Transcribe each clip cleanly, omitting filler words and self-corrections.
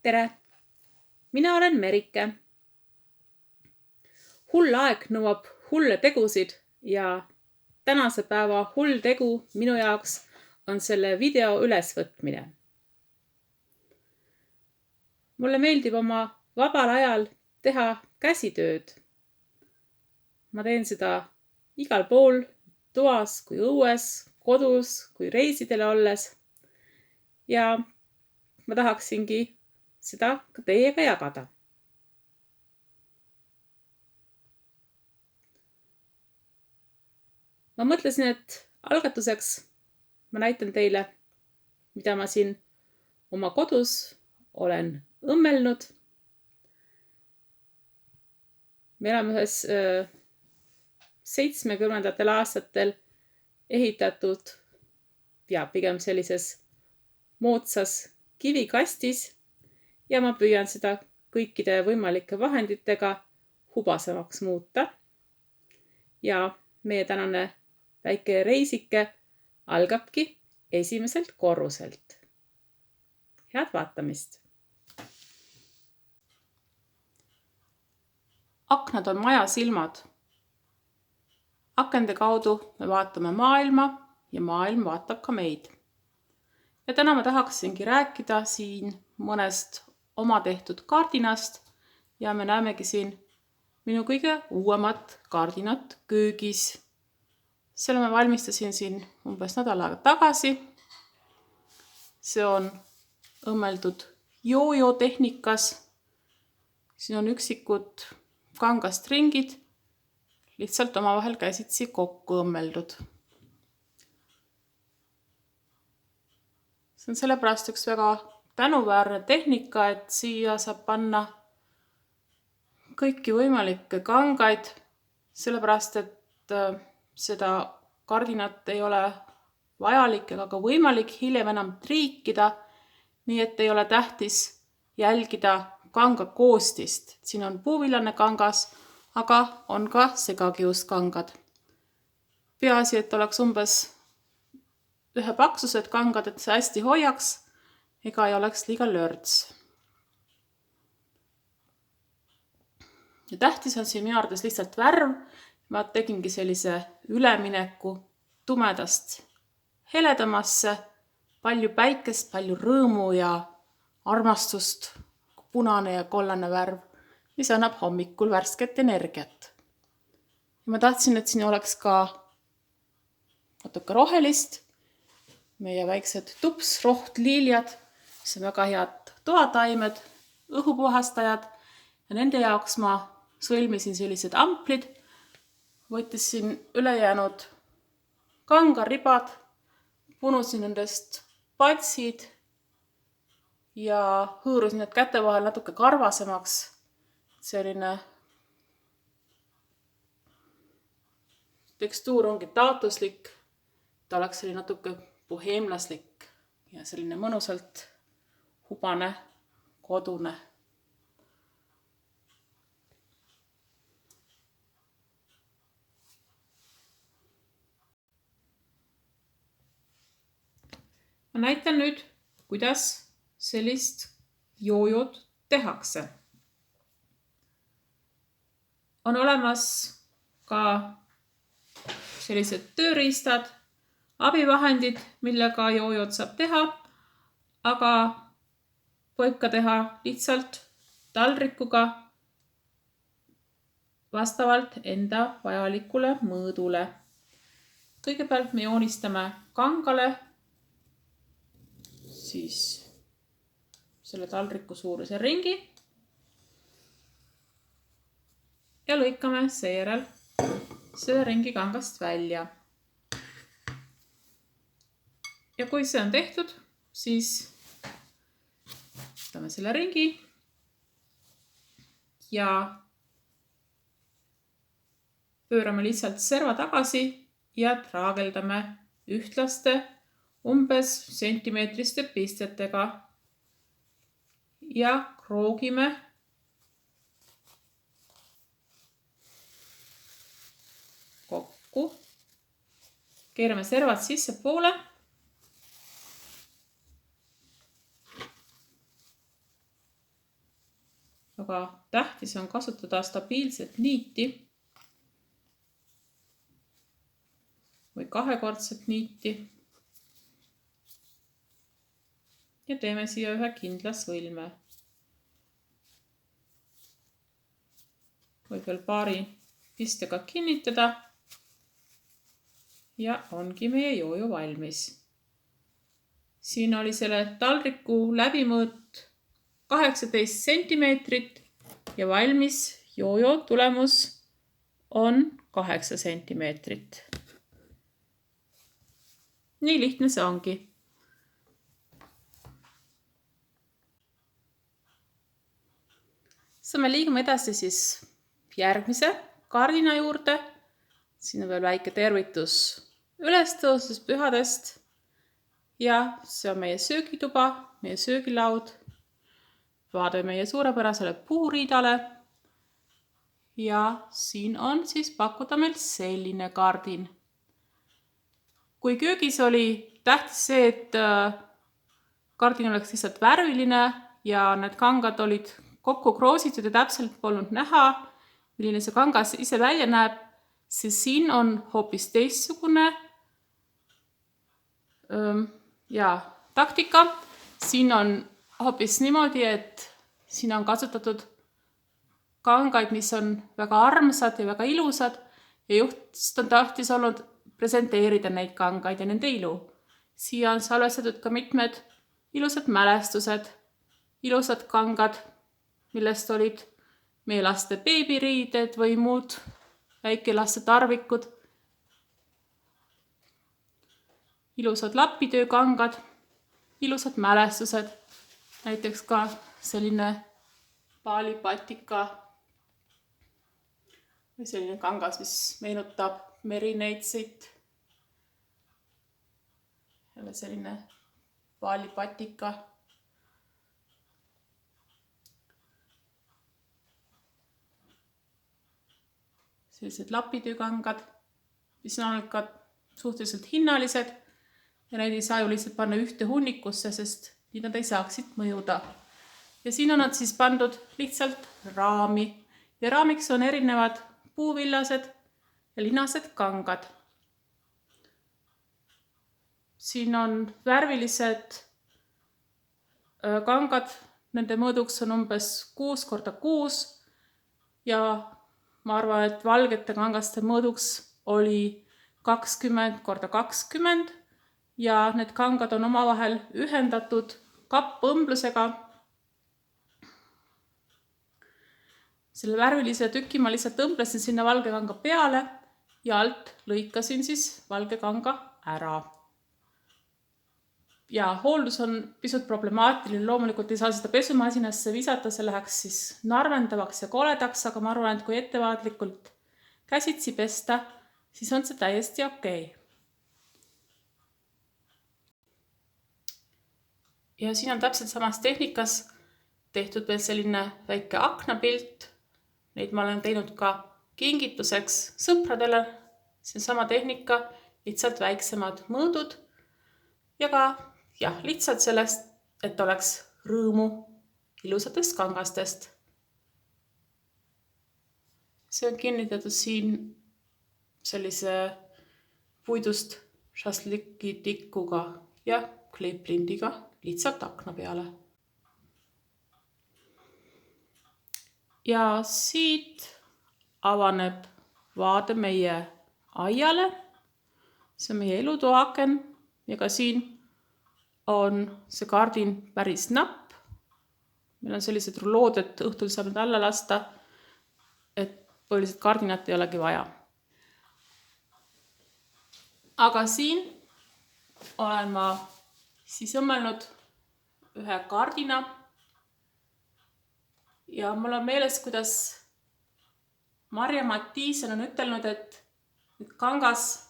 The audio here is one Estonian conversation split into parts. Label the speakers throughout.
Speaker 1: Tere! Mina olen Merike. Hull aeg nõuab hulle tegusid ja tänase päeva hull tegu minu jaoks on selle video ülesvõtmine. Mulle meeldib oma vabal ajal teha käsitööd. Ma teen seda igal pool, toas kui õues, kodus kui reisidele olles. Ja ma tahaksingi seda ka teiega jagada. Ma mõtlesin, et algatuseks ma näitan teile, mida ma siin oma kodus olen õmmelnud. Me oleme ühes 70. aastatel ehitatud ja pigem sellises moodsas kivikastis ja ma püüan seda kõikide võimalike vahenditega hubasemaks muuta. Ja meie tänane väike reisike algabki esimeselt korruselt. Head vaatamist! Aknad on maja silmad. Akende kaudu me vaatame maailma ja maailm vaatab ka meid. Ja täna ma tahaksingi rääkida siin mõnest oma tehtud kaardinast ja me näemegi siin minu kõige uuemat kaardinat köögis. Selle ma valmistasin siin umbes nädal aega tagasi. See on õmmeldud joojo tehnikas. Siin on üksikud kangast ringid, lihtsalt omavahel käsitsi kokku õmmeldud. See on sellepärast üks väga tänuväärne tehnika, et siia saab panna kõiki võimalikke kangaid, sellepärast et seda kardinat ei ole vajalik ega ka võimalik hiljem enam triikida, nii et ei ole tähtis jälgida kanga koostist. Siin on puuvillane kangas, aga on ka segakiuskangad. Peaasi, et oleks umbes ühe paksused kangad, et see hästi hoiaks ega ei oleks liiga lörts. Ja tähtis on siin minu arvates lihtsalt värv. Ma tegingi sellise ülemineku tumedast heledamasse, palju päikest, palju rõõmu ja armastust, punane ja kollane värv, mis annab hommikul värsket energiat. Ja ma tahtsin, et siin oleks ka natuke rohelist, meie väiksed tupsrohtliiljad, mis on väga head toataimed, õhupuhastajad ja nende jaoks ma sõlmisin sellised amplid, võttisin ülejäänud kangaribad, punusin nendest patsid ja hõõrusin need käte vahel natuke karvasemaks. Selline tekstuur ongi taotluslik, ta oleks selline natuke boheemlaslik ja selline mõnusalt hubane, kodune. Ma näitan nüüd, kuidas sellist joojot tehakse. On olemas ka sellised tööriistad, abivahendid, millega joojot saab teha, aga võib ka teha lihtsalt taldrikuga vastavalt enda vajalikule mõõdule. Kõigepealt me joonistame kangale siis selle taldriku suuruse ringi ja lõikame seejärel selle ringi kangast välja. Ja kui see on tehtud, siis võtame selle ringi ja pöörame lihtsalt serva tagasi ja traageldame ühtlaste umbes sentimeetriste pistetega ja kroogime kokku. Keerame servad sisse poole aga tähtis on kasutada stabiilset niiti või kahekordset niiti. Ja teeme siia ühe kindla sõlme. Võib veel paari pistega kinnitada ja ongi meie jooju valmis. Siin oli selle taldriku läbimõõt 18 sentimeetrit ja valmis joojo tulemus on 8 sentimeetrit. Nii lihtne see ongi. Me liigume edasi siis järgmise kardina juurde. Siin on veel väike tervitus ülestõusust pühadest. Ja see on meie söögituba, meie söögilaud. Vaade meie suurepärasele puuriidale. Ja siin on siis pakkuda meil selline kardin. Kui köögis oli tähtis see, et kardin oleks lihtsalt värviline ja need kangad olid kokku kroositud ja täpselt polnud näha, milline see kangas ise välja näeb, siis siin on hoopis teistsugune taktika. Siin on hoopis niimoodi, et siin on kasutatud kangaid, mis on väga armsad ja väga ilusad ja just on tahtis olnud presenteerida neid kangaid ja nende ilu. Siia on salvestatud ka mitmed ilusad mälestused, ilusad kangad, millest olid meie laste beebiriided või muud väikelaste tarvikud. Ilusad lapitöökangad, ilusad mälestused, näiteks ka selline paalipatika või selline kangas, mis meenutab merineitsit. Jälle selline paalipatika. Sellised lapitöökangad, mis on olnud ka suhteliselt hinnalised ja neid ei saa ju lihtsalt panna ühte hunnikusse, sest nii nad ei saaksid mõjuda. Ja siin on nad siis pandud lihtsalt raami ja raamiks on erinevad puuvillased ja linased kangad. Siin on värvilised kangad, nende mõõduks on umbes 6x6 ja ma arvan, et valgete kangaste mõõduks oli 20x20 ja need kangad on omavahel ühendatud kappõmblusega. Selle värvilise tüki ma lihtsalt õmblesin sinna valge kanga peale ja alt lõikasin siis valge kanga ära. Ja hooldus on pisut problemaatiline, loomulikult ei saa seda pesumasinasse visata, see läheks siis narvendavaks ja koledaks, aga ma arvan, et kui ettevaatlikult käsitsi pesta, siis on see täiesti okei. Ja siin on täpselt samas tehnikas tehtud veel selline väike aknapilt. Neid ma olen teinud ka kingituseks sõpradele. See on sama tehnika, lihtsalt väiksemad mõõdud ja ka lihtsalt sellest, et oleks rõõmu ilusatest kangastest. See on kinnitatud siin sellise puidust šašliki tikuga ja kleeprindiga lihtsalt akna peale. Ja siit avaneb vaade meie aiale. See on meie elutoaaken ja ka siin on see kardin päris napp. Meil on sellised rulood, et õhtul saab need alla lasta, et põhiliselt kardinat ei olegi vaja. Aga siin olen ma siis õmmelnud ühe kardina ja mul on meeles, kuidas Marja Mattiisen on ütelnud, et kangas,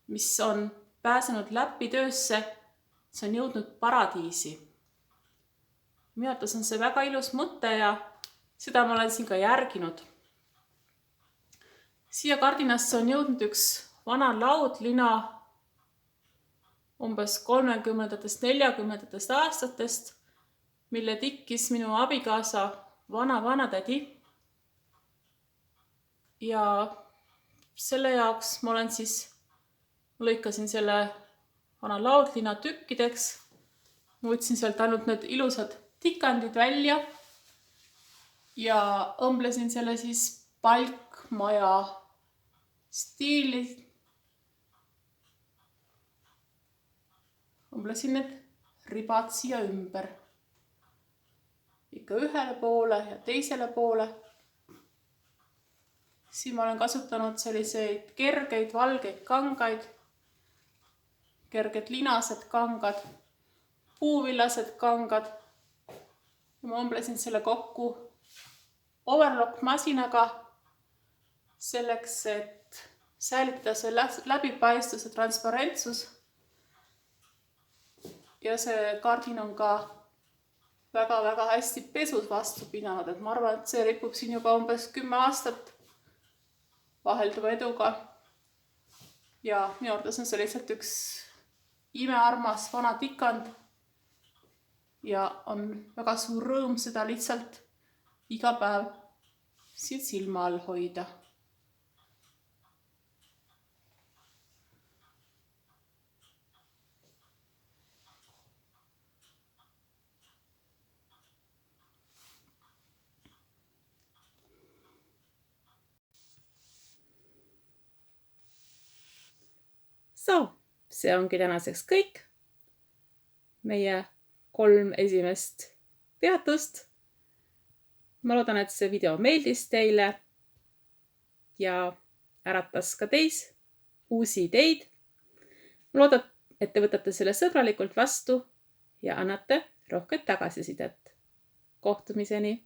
Speaker 1: mis on pääsenud läpitöösse, see on jõudnud paradiisi. Minu arvates on see väga ilus mõte ja seda ma olen siin ka järginud. Siia kardinasse on jõudnud üks vana laudlina umbes 30-40 aastatest, mille tikkis minu abikaasa vanatädi. Ja selle jaoks ma lõikasin selle vana laudlina tükkideks. Ma võtsin sealt ainult need ilusad tikandid välja ja õmblesin selle palkmaja stiili. Õmblesin need ribad siia ümber. Ikka ühele poole ja teisele poole. Siin ma olen kasutanud selliseid kergeid valgeid kangaid, kerged linased kangad, puuvillased kangad. Ja ma õmblesin selle kokku overlock masinaga selleks, et säilitada see läbipaistvus ja transparentsus. Ja see kardin on ka väga-väga hästi pesus vastu pidanud, et ma arvan, et see ripub siin juba umbes 10 aastat vahelduva eduga. Ja minu arvates on see lihtsalt üks imearmas vana tikand ja on väga suur rõõm seda lihtsalt iga päev siin silma all hoida. See ongi tänaseks kõik. Meie 3 esimest peatust. Ma loodan, et see video meeldis teile ja äratas ka teis uusi ideid. Ma loodan, et te võtate selle sõbralikult vastu ja annate rohkem tagasisidet. Kohtumiseni!